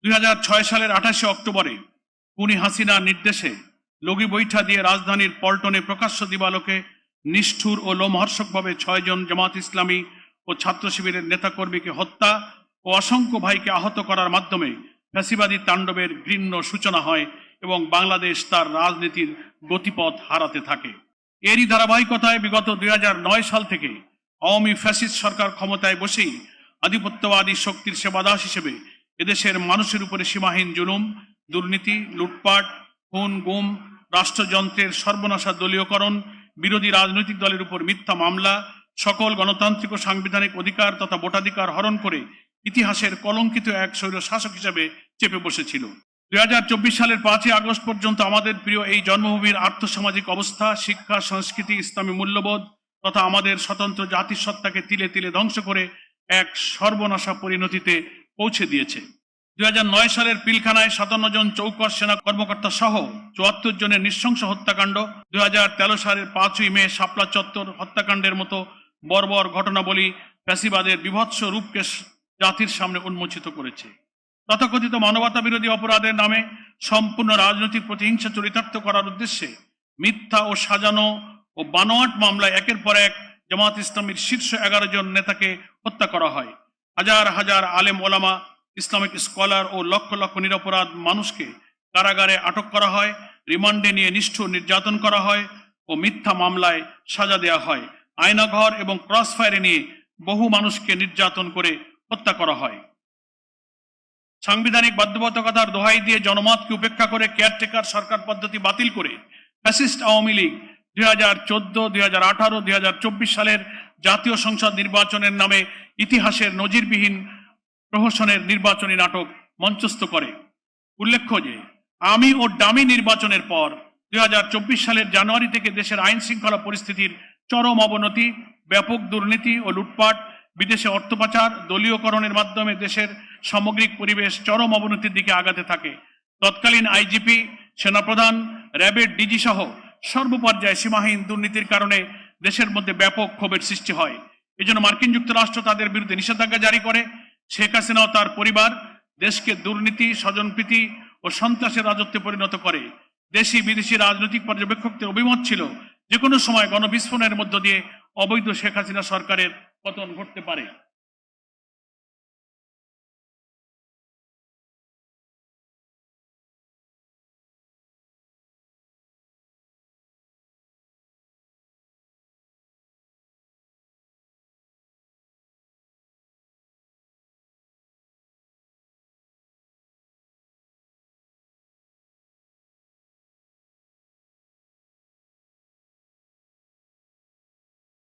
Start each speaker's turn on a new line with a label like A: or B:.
A: 2006 সালের 28 অক্টোবরে খুনি হাসিনার নির্দেশে লগি বৈঠা দিয়ে রাজধানীর পল্টনে প্রকাশ্য দিবালোকে নিষ্ঠুর ও লোমহর্ষকভাবে 6 জন জামাত ইসলামী ও ছাত্র শিবিরের নেতাকর্মীকে হত্যা ও অসংখ্য ভাইকে আহত করার মাধ্যমে ফ্যাসিবাদী তাণ্ডবের ঘৃণ্য সূচনা হয় এবং বাংলাদেশ তার রাজনীতির গতিপথ হারাতে থাকে। এরই ধারাবাহিকতায় বিগত 2009 সাল থেকে আওয়ামী ফ্যাসিস্ট সরকার ক্ষমতায় বসেই আধিপত্যবাদী শক্তির সেবাদাস হিসেবে এদেশের মানুষের উপরে সীমাহীন জুলুম, দুর্নীতি, লুটপাট, খুন, গুম, রাষ্ট্রযন্ত্রের সর্বনাশা দলীয়করণ, বিরোধী রাজনৈতিক দলের উপর মিথ্যা মামলা, সকল গণতান্ত্রিক ও সাংবিধানিক অধিকার তথা ভোটাধিকার হরণ করে ইতিহাসের কলঙ্কিত এক স্বৈর শাসক হিসেবে চেপে বসেছিল। 2024 সালের 5ই আগস্ট পর্যন্ত আমাদের প্রিয় এই জন্মভূমির আর্থসামাজিক অবস্থা, শিক্ষা, সংস্কৃতি, ইসলামী মূল্যবোধ তথা আমাদের স্বতন্ত্র জাতিসত্তাকে তিলে তিলে ধ্বংস করে এক সর্বনাশা পরিণতিতে পৌঁছে দিয়েছে। 2009 সালের পিলখানায় 57 জন চৌকস সেনা কর্মকর্তা সহ 74 জনের নৃশংস হত্যাকাণ্ড, 2013 সালের 5ই মে শাপলা চত্বর হত্যাকাণ্ডের মতো বর্বর ঘটনাবলী ফ্যাসিবাদের বিভৎস রূপকে জাতির সামনে উন্মোচিত করেছে। তথাকথিত মানবতা বিরোধী অপরাধের নামে সম্পূর্ণ রাজনৈতিক প্রতিহিংসা চরিতার্থ করার উদ্দেশ্যে মিথ্যা ও সাজানো ও বানোয়াট মামলায় একের পর এক জামাত ইসলামীর শীর্ষ 11 জন নেতাকে হত্যা করা হয়। হাজার হাজার আলেম ওলামা, ইসলামিক স্কলার ও লক্ষ লক্ষ নিরপরাধ মানুষকে কারাগারে আটক করা হয়, রিমান্ডে নিয়ে নিষ্ঠুর নির্যাতন করা হয় ও মিথ্যা মামলায় সাজা দেওয়া হয়। আয়নাঘর এবং ক্রসফায়ারে নিয়ে বহু মানুষকে নির্যাতন করে হত্যা করা হয়। সাংবিধানিক বাধ্যবাধকতার দোহাই দিয়ে জনমতকে উপেক্ষা করে কেয়ারটেকার সরকার পদ্ধতি বাতিল করে ফ্যাসিস্ট আওয়ামী লীগ 2014, 2018, 2024 সালের জাতীয় সংসদ নির্বাচনের নামে ইতিহাসের নজিরবিহীন প্রহসনের নির্বাচনী নাটক মঞ্চস্থ করে। উল্লেখ্য যে আমি ও ডামি নির্বাচনের পর 2024 সালের জানুয়ারি থেকে দেশের আইন শৃঙ্খলা পরিস্থিতির চরম অবনতি, ব্যাপক দুর্নীতি ও লুটপাট, বিদেশে অর্থ পাচার, দলীয়করণের মাধ্যমে দেশের সামগ্রিক পরিবেশ চরম অবনতির দিকে আগাতে থাকে। তৎকালীন আইজিপি, সেনাপ্রধান, র্যাবের ডিজি সহ সর্বপর্যায়ে সীমাহীন দুর্নীতির কারণে দেশের মধ্যে ব্যাপক ক্ষোভের সৃষ্টি হয়। এজন্য মার্কিন যুক্তরাষ্ট্র তাদের বিরুদ্ধে নিষেধাজ্ঞা জারি করে। শেখ হাসিনা ও তার পরিবার দেশকে দুর্নীতি, স্বজনপ্রীতি ও সন্ত্রাসের রাজত্বে পরিণত করে। দেশি বিদেশি রাজনৈতিক পর্যবেক্ষকদের অভিমত ছিল যে কোনো সময় গণবিস্ফোরণের মধ্য দিয়ে অবৈধ শেখ হাসিনা সরকারের পতন ঘটতে পারে।